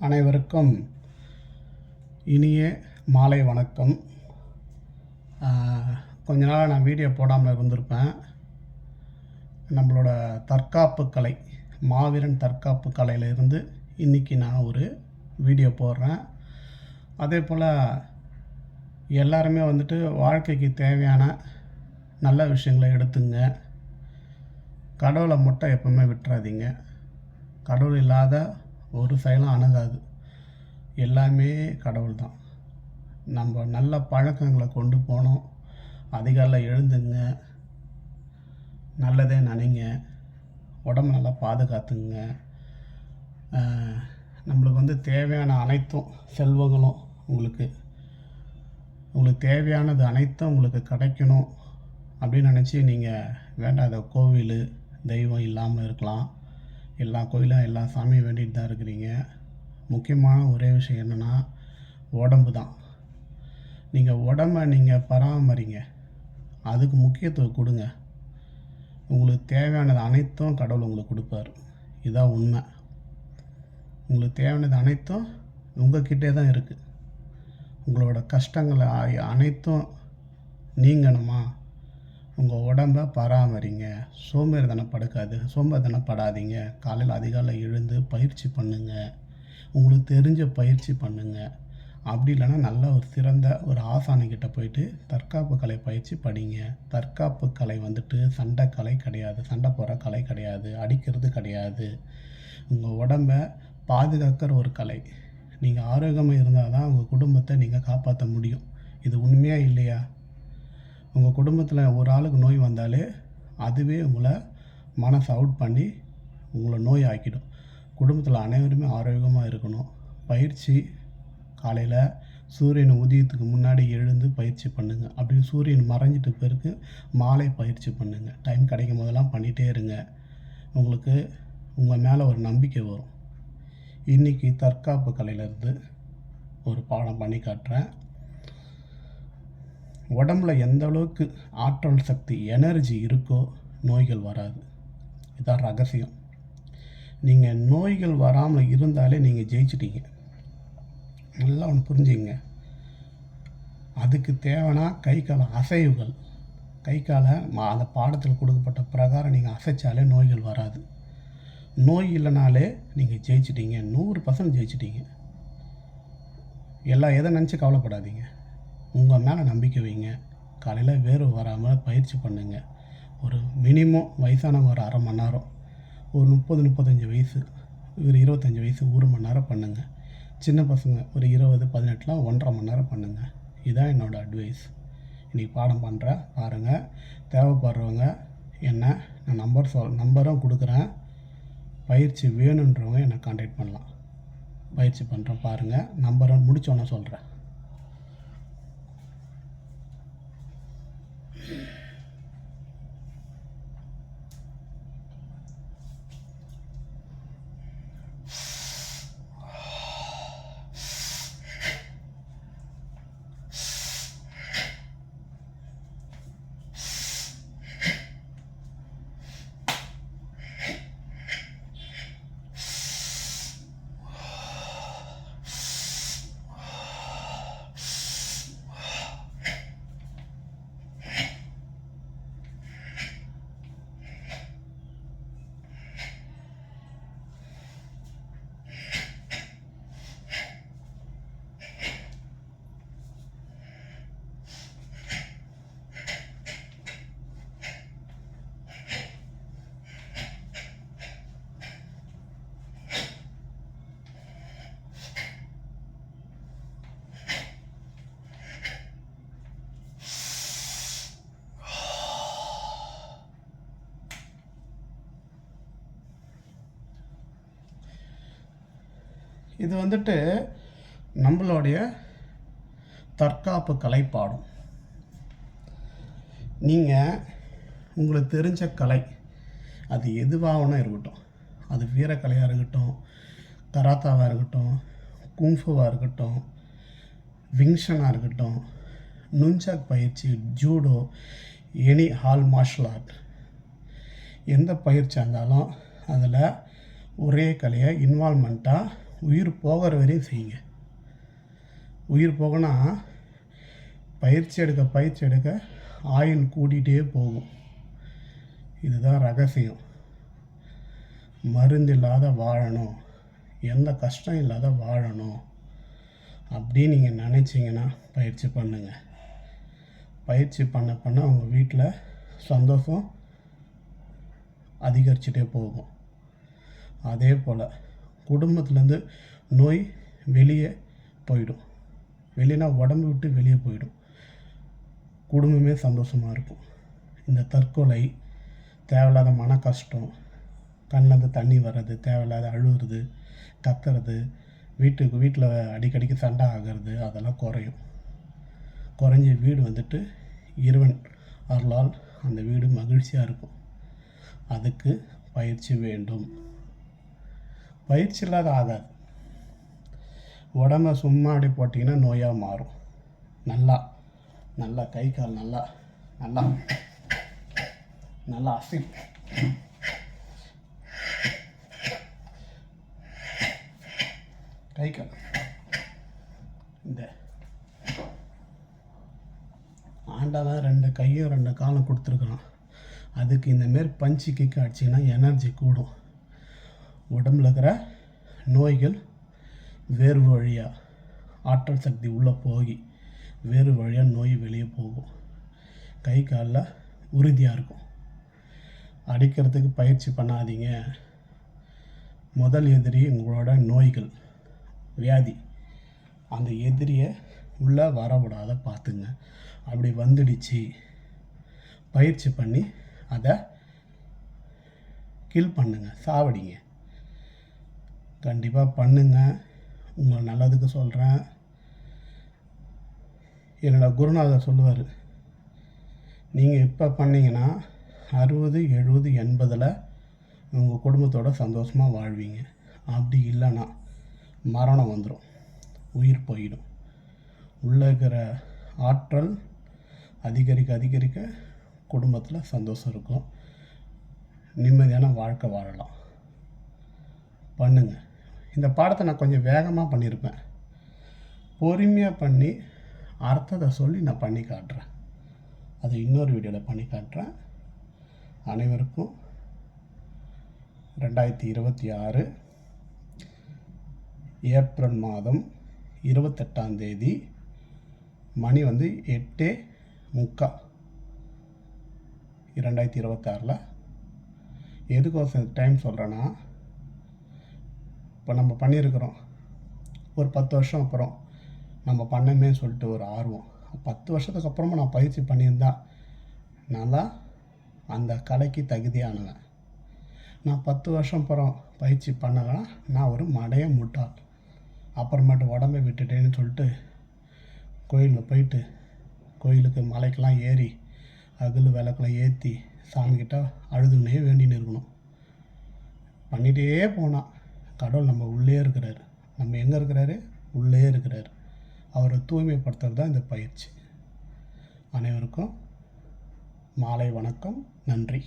அனைவருக்கும் இனிய மாலை வணக்கம். கொஞ்ச நாளாக நான் வீடியோ போடாமல் இருந்திருப்பேன். நம்மளோட தற்காப்பு கலை, மாவீரன் தற்காப்பு கலையிலிருந்து இன்றைக்கி நான் ஒரு வீடியோ போடுறேன். அதே போல் எல்லாருமே வாழ்க்கைக்கு தேவையான நல்ல விஷயங்களை எடுத்துங்க. கடவுளை மட்டும் எப்பவுமே விட்டுறாதீங்க. கடவுள் இல்லாத ஒரு செயலும் அணுகாது. எல்லாமே கடவுள் தான். நம்ம நல்ல பழக்கங்களை கொண்டு போனோம். அதிகாலையில் எழுந்துங்க, நல்லதே நினைங்க, உடம்பு நல்லா பாதுகாத்துங்க. நம்மளுக்கு தேவையான அனைத்தும் செல்வங்களும் உங்களுக்கு தேவையானது அனைத்தும் உங்களுக்கு கிடைக்கணும் அப்படின்னு நினச்சி நீங்கள் வேண்டாத கோவில் தெய்வம் இல்லாமல் இருக்கலாம். எல்லா கோயிலும் எல்லா சாமியும் வேண்டிகிட்டு தான் இருக்கிறீங்க. முக்கியமான ஒரே விஷயம் என்னென்னா உடம்பு தான். நீங்கள் உடம்பை பராமரிங்க, அதுக்கு முக்கியத்துவம் கொடுங்க. உங்களுக்கு தேவையானது அனைத்தும் கடவுள் உங்களுக்கு கொடுப்பார். இதுதான் உண்மை. உங்களுக்கு தேவையானது அனைத்தும் உங்கள்கிட்டே தான் இருக்குது. உங்களோட கஷ்டங்களை அனைத்தும் நீங்கணுமா, உங்கள் உடம்பை பராமரிங்க. சோம்பேறித்தனப்படாதீங்க. காலையில் அதிகாலை எழுந்து பயிற்சி பண்ணுங்கள். உங்களுக்கு தெரிஞ்ச பயிற்சி பண்ணுங்கள். அப்படி இல்லைன்னா நல்ல ஒரு சிறந்த ஒரு ஆசானிக்கிட்ட போயிட்டு தற்காப்பு கலை பயிற்சி படிங்க. தற்காப்பு கலை சண்டை கலை கிடையாது, சண்டை போடுற கலை கிடையாது, அடிக்கிறது கிடையாது. உங்கள் உடம்பை பாதுகாக்கிற ஒரு கலை. நீங்கள் ஆரோக்கியமாக இருந்தால் தான் உங்கள் குடும்பத்தை நீங்கள் காப்பாற்ற முடியும். இது உண்மையாக இல்லையா? உங்கள் குடும்பத்தில் ஒரு ஆளுக்கு நோய் வந்தாலே அதுவே உங்களை மனசை அவுட் பண்ணி உங்களை நோய் ஆக்கிடும். குடும்பத்தில் அனைவருமே ஆரோக்கியமாக இருக்கணும். பயிற்சி காலையில் சூரியன் உதயத்துக்கு முன்னாடி எழுந்து பயிற்சி பண்ணுங்கள். அப்படி சூரியன் மறைஞ்சிட்டு பிறகு மாலை பயிற்சி பண்ணுங்கள். டைம் கிடைக்கும் போதெல்லாம் பண்ணிகிட்டே இருங்க. உங்களுக்கு உங்கள் மேலே ஒரு நம்பிக்கை வரும். இன்றைக்கி தற்காப்பு கலையிலேருந்து ஒரு பாடம் பண்ணி காட்டுறேன். உடம்புல எந்த அளவுக்கு ஆற்றல் சக்தி எனர்ஜி இருக்கோ நோய்கள் வராது. இதுதான் ரகசியம். நீங்கள் நோய்கள் வராமல் இருந்தாலே நீங்கள் ஜெயிச்சிட்டீங்க. நல்லா ஒன்று புரிஞ்சுங்க. அதுக்கு தேவைன்னா கை கால அசைவுகள். கை காலை அந்த பாடத்தில் கொடுக்கப்பட்ட பிரகாரம் நீங்கள் அசைச்சாலே நோய்கள் வராது. நோய் இல்லைனாலே நீங்கள் ஜெயிச்சிட்டீங்க. 100% ஜெயிச்சிட்டீங்க. எதை நினச்சி கவலைப்படாதீங்க. உங்கள் மேலே நம்பிக்கை வைங்க. காலையில் வேர்வை வராமல் பயிற்சி பண்ணுங்கள். ஒரு மினிமம் வயசானவங்க ஒரு அரை மணி நேரம், ஒரு 30-35 வயசு, ஒரு 25 வயசு 1 மணி நேரம் பண்ணுங்கள். சின்ன பசங்க ஒரு 20-18 1.5 மணி நேரம் பண்ணுங்கள். இதுதான் என்னோடய அட்வைஸ். இன்றைக்கி பாடம் பண்ணுறேன், பாருங்கள். தேவைப்படுறவங்க என்ன நான் நம்பரும் கொடுக்குறேன். பயிற்சி வேணுன்றவங்க என்னை கான்டாக்ட் பண்ணலாம். பயிற்சி பண்ணுறேன், பாருங்கள். நம்பரை முடித்தோன்னே சொல்கிறேன். இது நம்மளுடைய தற்காப்பு கலைப்பாடும். நீங்கள் உங்களுக்கு தெரிஞ்ச கலை அது எதுவாகனா இருக்கட்டும், அது வீரக்கலையாக இருக்கட்டும், கராத்தாவாக இருக்கட்டும், குங்ஃபுவாக இருக்கட்டும், விங்ஷனாக இருக்கட்டும், நுஞ்சாக் பயிற்சி, judo, any hall marshal art, எந்த பயிற்சியாக இருந்தாலும் அதில் ஒரே கலையை இன்வால்மெண்ட்டாக உயிர் போகிற வரையும் செய்யுங்க. உயிர் போகனா பயிற்சி எடுக்க ஆயுள் கூட்டிகிட்டே போகும். இதுதான் ரகசியம். மருந்து இல்லாத வாழணும், எந்த கஷ்டம் இல்லாத வாழணும் அப்படின்னு நீங்கள் நினச்சிங்கன்னா பயிற்சி பண்ணுங்கள். பயிற்சி பண்ண உங்கள் வீட்டில் சந்தோஷம் அதிகரிச்சுட்டே போகும். அதே போல் குடும்பத்துலேருந்து நோய் வெளியே போயிடும். வெளியேனா உடம்பு விட்டு வெளியே போயிடும். குடும்பமே சந்தோஷமாக இருக்கும். இந்த தற்கொலை, தேவையில்லாத மன கஷ்டம், கண்ணிலேருந்து தண்ணி வர்றது, தேவையில்லாத அழுகுறது, கத்துறது, வீட்டில் அடிக்கடிக்கு சண்டை ஆகிறது, அதெல்லாம் குறையும். குறைஞ்ச வீடு வந்துட்டு இறைவன் அருளால் அந்த வீடு மகிழ்ச்சியாக இருக்கும். அதுக்கு பயிற்சி வேண்டும். பயிற்சி இல்லாத ஆகாது. உடம்ப சும்மா அப்படி போட்டிங்கன்னா நோயாக மாறும். நல்லா கை கால் நல்லா அசை. கை கால் இந்த ஆண்டவன் 2 கையும் 2 காலும் கொடுத்துருக்குறான். அதுக்கு இந்தமாரி பஞ்சு கிக்கு அடிச்சிங்கன்னா எனர்ஜி கூடும். உடம்புல இருக்கிற நோய்கள் வேறு வழியாக ஆற்றல் சக்தி உள்ளே போய் வேறு வழியாக நோய் வெளியே போகும். கை காலில் உறுதியாக இருக்கும். அடிக்கிறதுக்கு பயிற்சி பண்ணாதீங்க. முதல் எதிரி உங்களோட நோய்கள், வியாதி. அந்த எதிரியை உள்ளே வரவிடாத பார்த்துங்க. அப்படி வந்துடுச்சு, பயிற்சி பண்ணி அதை கில் பண்ணுங்க, சாவடிங்க. கண்டிப்பாக பண்ணுங்க. உங்கள் நல்லதுக்கு சொல்கிறேன். என்னோடய குருநாதர் சொல்லுவார், நீங்கள் இப்போ பண்ணிங்கன்னா 60, 70, 80 உங்கள் குடும்பத்தோட சந்தோஷமாக வாழ்வீங்க. அப்படி இல்லைன்னா மரணம் வந்துடும், உயிர் போயிடும். உள்ளே இருக்கிற ஆற்றல் அதிகரிக்க குடும்பத்தில் சந்தோஷம் இருக்கும். நிம்மதியான வாழ்க்கை வாழலாம். பண்ணுங்க. இந்த பாடத்தை நான் கொஞ்சம் வேகமாக பண்ணியிருப்பேன். பொறுமையாக பண்ணி அர்த்தத்தை சொல்லி நான் பண்ணி காட்டுறேன். அதை இன்னொரு வீடியோவில் பண்ணி காட்டுறேன். அனைவருக்கும் 2026 ஏப்ரல் மாதம் 28ஆம் தேதி மணி 8:03 2026 எதுக்கோசம் டைம் சொல்கிறேன்னா, இப்போ நம்ம பண்ணியிருக்கிறோம். ஒரு 10 வருஷம் அப்புறம் நம்ம பண்ணமே சொல்லிட்டு ஒரு ஆர்வம். 10 வருஷத்துக்கு அப்புறமா நான் பயிற்சி பண்ணியிருந்தா நான் தான் அந்த கலைக்கு தகுதியானவன். நான் 10 வருஷம் அப்புறம் பயிற்சி பண்ணலைன்னா நான் ஒரு மடைய முட்டாள். அப்புறமேட்டு உடம்பை விட்டுட்டேன்னு சொல்லிட்டு கோயிலில் போயிட்டு கோயிலுக்கு மலைக்கெல்லாம் ஏறி அகல் விளக்கெல்லாம் ஏற்றி சாமிக்கிட்ட அழுதுனே வேண்டின்னு இருக்கணும். பண்ணிகிட்டே போனால் கடவுள் நம்ம உள்ளே இருக்கிறாரு. நம்ம எங்கே இருக்கிறாரு? உள்ளே இருக்கிறாரு. அவரை தூய்மைப்படுத்துறது தான் இந்த பயிற்சி. அனைவருக்கும் மாலை வணக்கம். நன்றி.